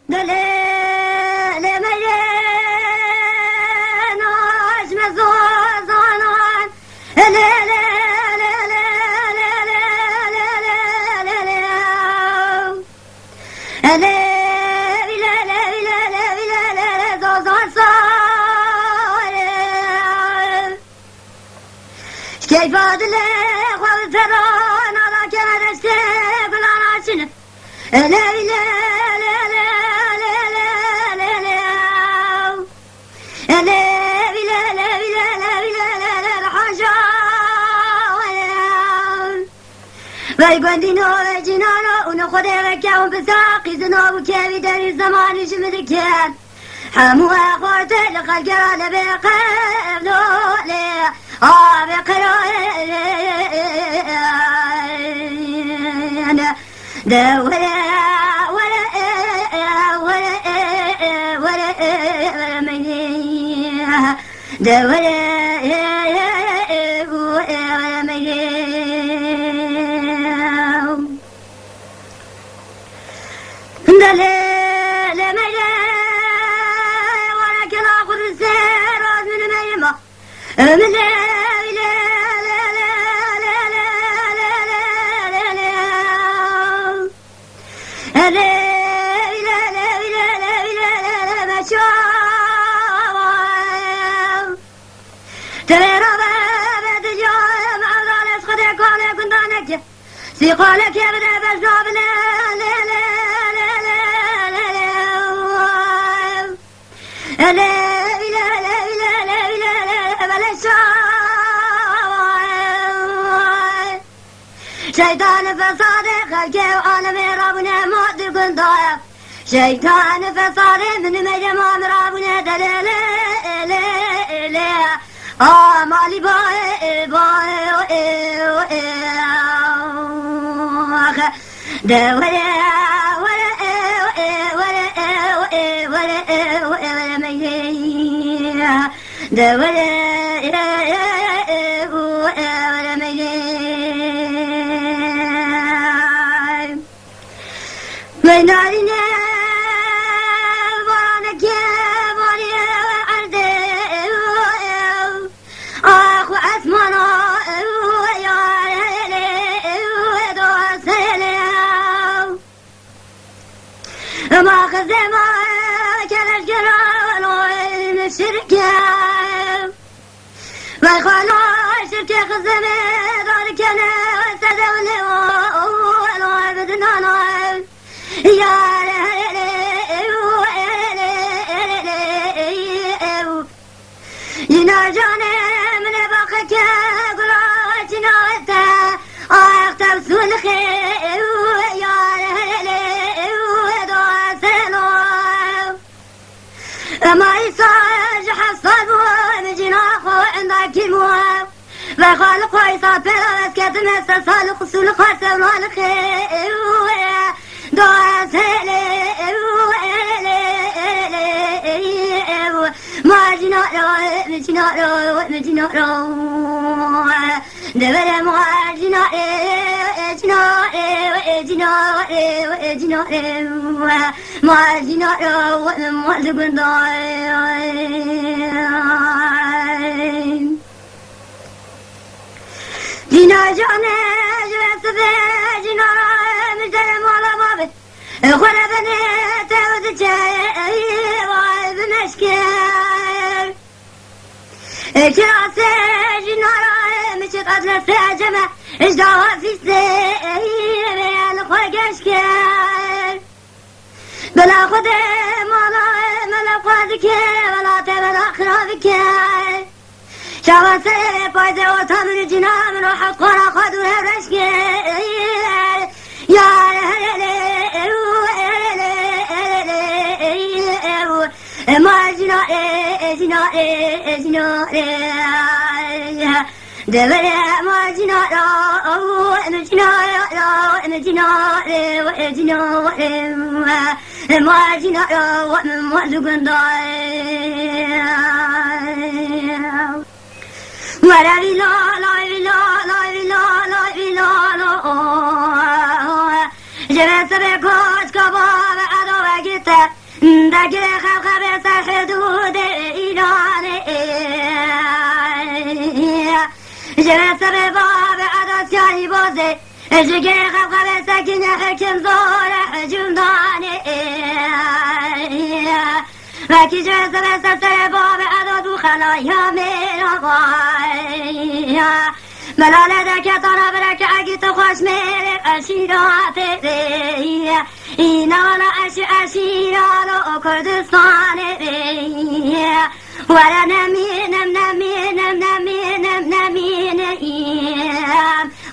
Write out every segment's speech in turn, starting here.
دليل مجناش مزوزانان كيف أدلي والثران على كان الشيب العناشن لا لا لا لا لا لا لا لا لا ويقول دينو جنانو ونخذ ركاو بساقي زنو كيف داري الزمان شمدكان حمو أخوات لخلق على بقيب لولي بقرين دولة ولا مني دولة دليل مجا ولكن أخذ السير من ميمة من لا لا لا لا لا لا لا لا لا ما شاء ترى بابا تجاه مع ذلك خدك وانا كنت عنك سيقالك يا بدا بجناب لا لا لا لا لا شيطان فصادق خلقه وانا مرابنا موت كنت ضايق شيطان فصادق من مجمع مرابنا دليل مالي باي دولة من علينا وانك واني عندي اخو اسمانا يا ما خزما كان الجران والشركة ما خلوا الشركة خزمة ذلك أنا واستدولي ولا بدنا نعيش يا ينرجعني من بقك قراتنا وتا اختار سلخي يا ما يصاج حصل ومجناخو عندك المواب وخالق ويصاب بلا كاتم استسالق سلق سوال خير دعا سيلي ما جنارو دبر ما جنا جانا جلس في جنا مجدر مولا بابي خلا بني تاود جاي وايد مشكل كراسي جنا مش قدر سجمة اجدها في سير الخوجشكل بلا خدي ملا قادك ولا تبلا خرابك شواسي بايزي وطمن جنام روح القرى خدوها رشكل يا ما جنا دبر ما جنا ما جنا ولا لا جلس بكوش كباب أدوى جتة ساقي خبخب حدود إيراني جلس بباب عدد كاي بوزي جيكي خبخب ساكن حكم زور جمداني وكي جلس بسلسل باب عدد وخلايا من غاي ملالة كتانا برك عقيت خوش ميرك أشيرات بي إنانا أشيران كردستان بي ولا نمين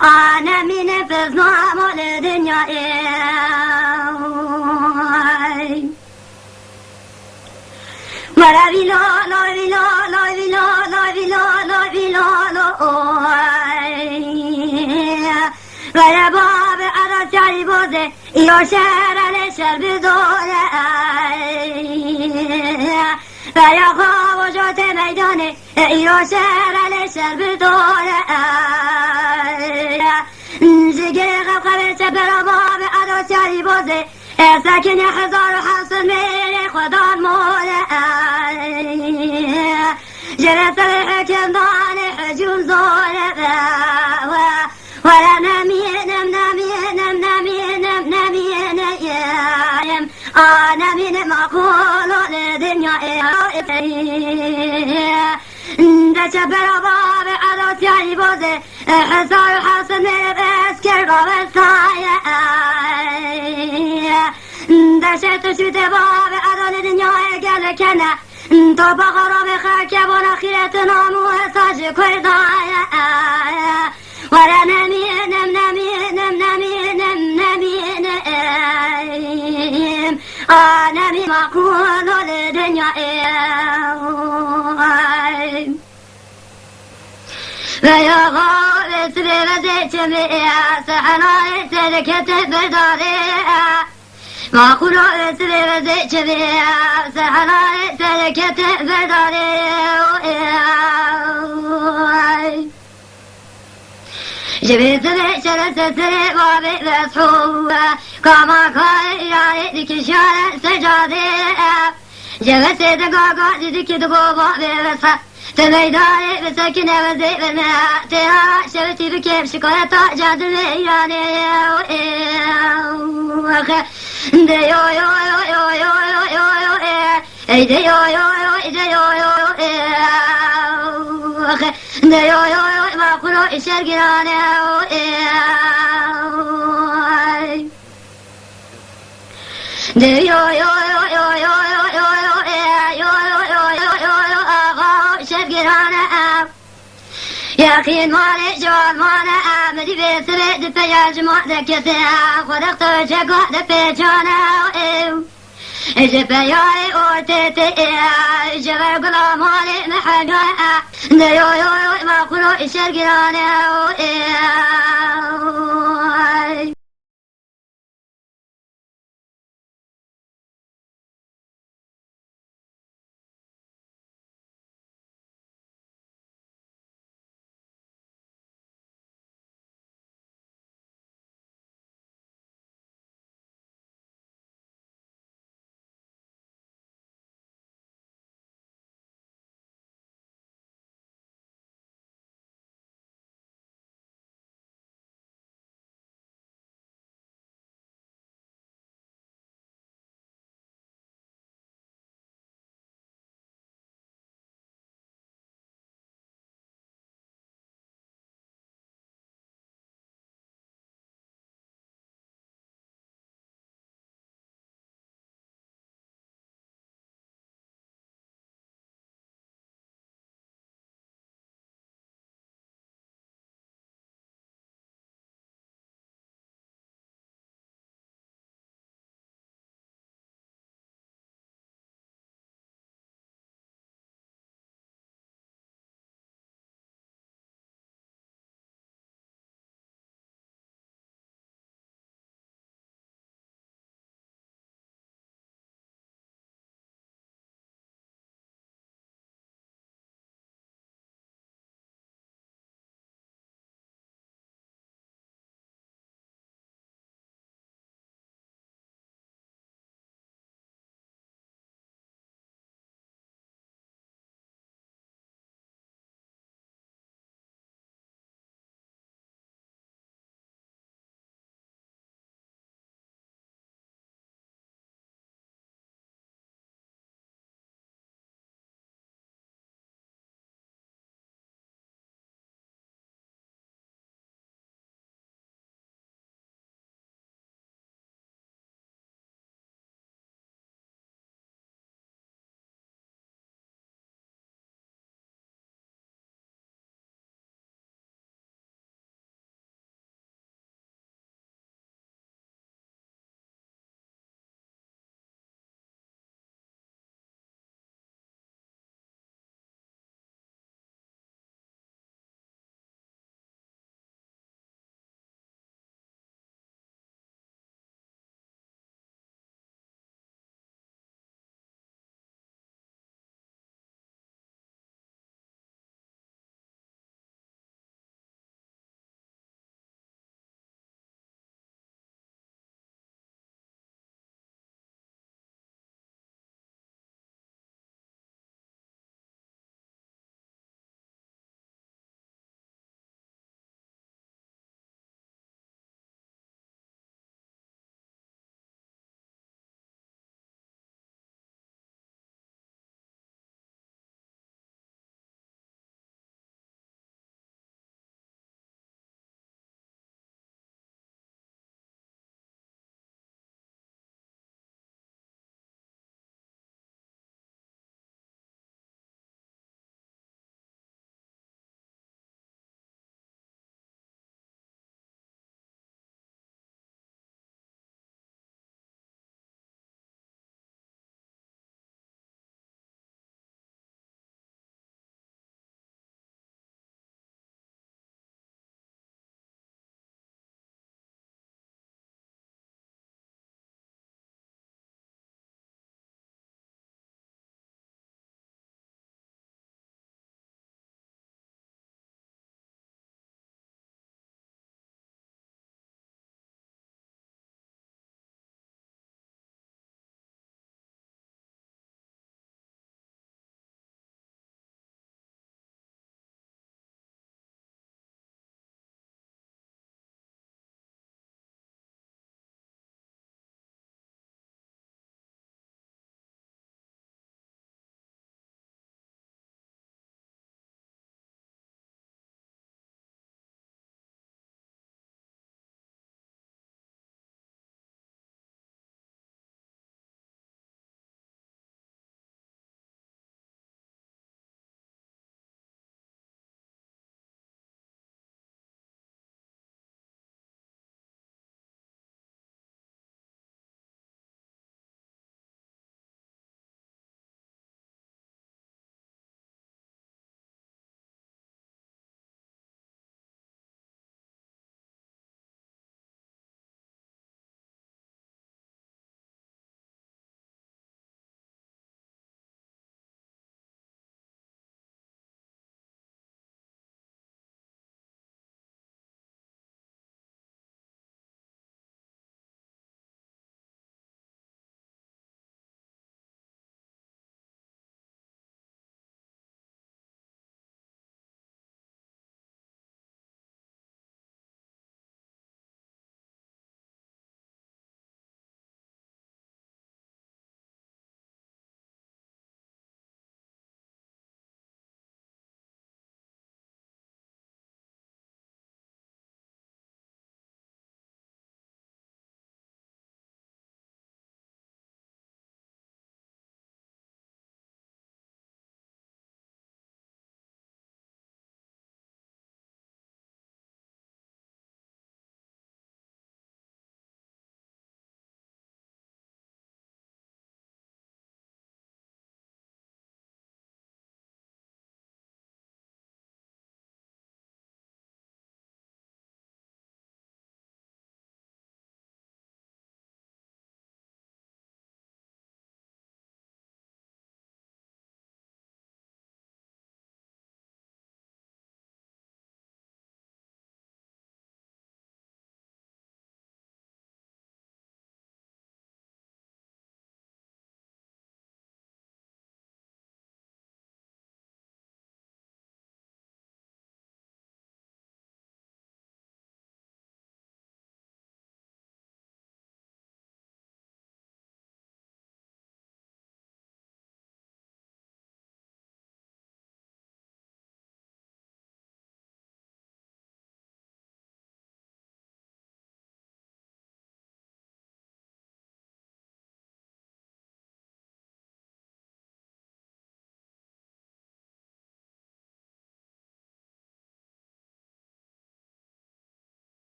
أنا من فزنام الدنيا ولا بلا لا بلا لا بلا لا بلا لا بلا لا ولا باب على شعري بوزي يا شعر على شعر بدولة ولا خواب وجوت ميداني يا شعر على شعر بدولة جيجي خبخب سبر باب على شعري بوزي ساكن حزار حاصل ميري خدان مولا جلس الحكم ضاني حجوم زولة ولا نمين أنا من مقول لدنيا دش برباب على تاني بوزي حصار حاصل من بسكر وبسايا دشت شد باب على الدنيا قال كنا تو بغرام خاك ونخيتنا موساج كردايا ولا نمين أنا من مقول لدنيا ويا غالب سبب جميع سحنا سلكت بداري مقول سبب جميع سحنا سلكت بداري جبت بشرة سري وابي بسحوة كما كان يعني ذيك شارع سجادي جبت دقاقا ذيك دقوبا ببسحة تميداني بسكنة وزي بالماء ترى شبتي بكيف شكوية جاد المياني ديو يو يو يو يو يو يو اي ديو يو يو ديو يو ديو يو يو ما قلو الشرقراني ديو يو يو يو يو يو يا أخي المالي جوال مانا مدي بيسري دفيا جمع دكتها خدقت شكوى دفي جانا جفيا أوتيتي جفيا قلا مالي محقا ديو يو ما قلو الشرقراني